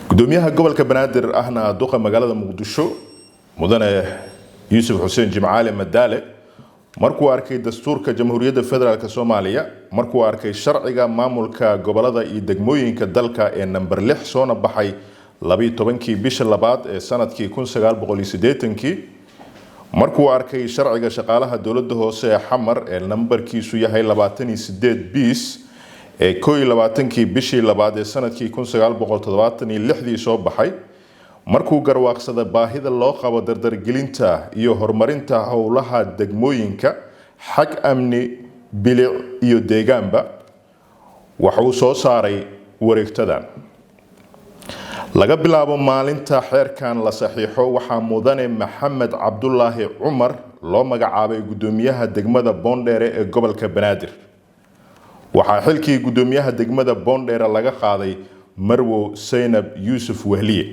gudoomiyaha gobolka Banaadir ahna duqa magaalada Muqdisho mudane Yuusuf Xuseen Jimcaale Madaale markuu arkay dastuurka Jamhuuriyadda Federaalka Soomaaliya markuu arkay sharciga maamulka gobolada iyo degmooyinka dalka ee number 6 soo baxay 12kii bisha labaad ee sanadkii 1980 markuu arkay sharciga shaqaalaha dawladda hoose ee Xamar ee numberkiisu yahay 28 bis ee 22kii bishii labaad ee sanadkii 1976 soo baxay markuu garwaaqsaday baahida loo qabo dardargelinta iyo horumarinta howlaha degmooyinka xaq amni bilic iyo deegaanba waxa uu soo saaray wareegtadan laga bilaabo maalinta xeerkan la saxiixo waxa mudane Maxamed Cabdullaahi Cumar loo magacaabay gudoomiyaha degmada Boondheere ee gobolka Banaadir waxa xilkii gudoomiyaha degmada Boondheere laga qaaday Marwo Seynab Yuusuf Wehliye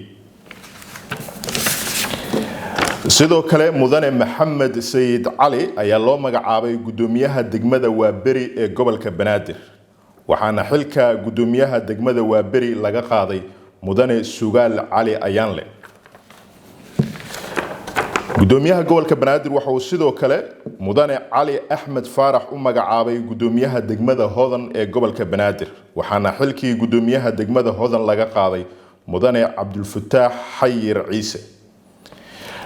sidoo kale mudane Maxamed Sayid Cali ayaa loo magacaabay gudoomiyaha degmada Waaberi ee gobolka Banaadir waxaana xilka gudoomiyaha degmada Waaberi laga qaaday mudane Sugaal Cali Ayaanle gudoomiyaha gobolka Banaadir waxa uu sidoo kale mudane Cali Axmed Faarax u magacaabay gudoomiyaha degmada Hodan ee gobolka Banaadir waxaana xilkii gudoomiyaha degmada Hodan laga qaaday mudane Cabdulfataax Xayir Ciise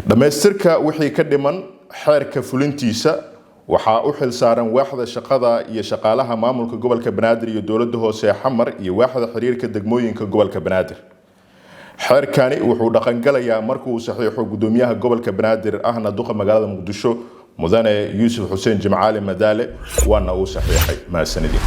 dhamaystirka wixii ka dhiman xeerka fulintiisa waxa uu xil saaran waaxda shaqada iyo shaqaalaha maamulka gobolka Banaadir iyo dawladda hoose Xamar iyo waaxda xiriirka degmooyinka gobolka Banaadir xeerkani wuxuu dhaqan galayaa markuu uu saxiixo gudoomiyaha gobolka Banaadir ahna duqa magaalada Muqdisho mudane Yuusuf Xuseen Jimcaale Madaale waana uu saxiixay maasanidii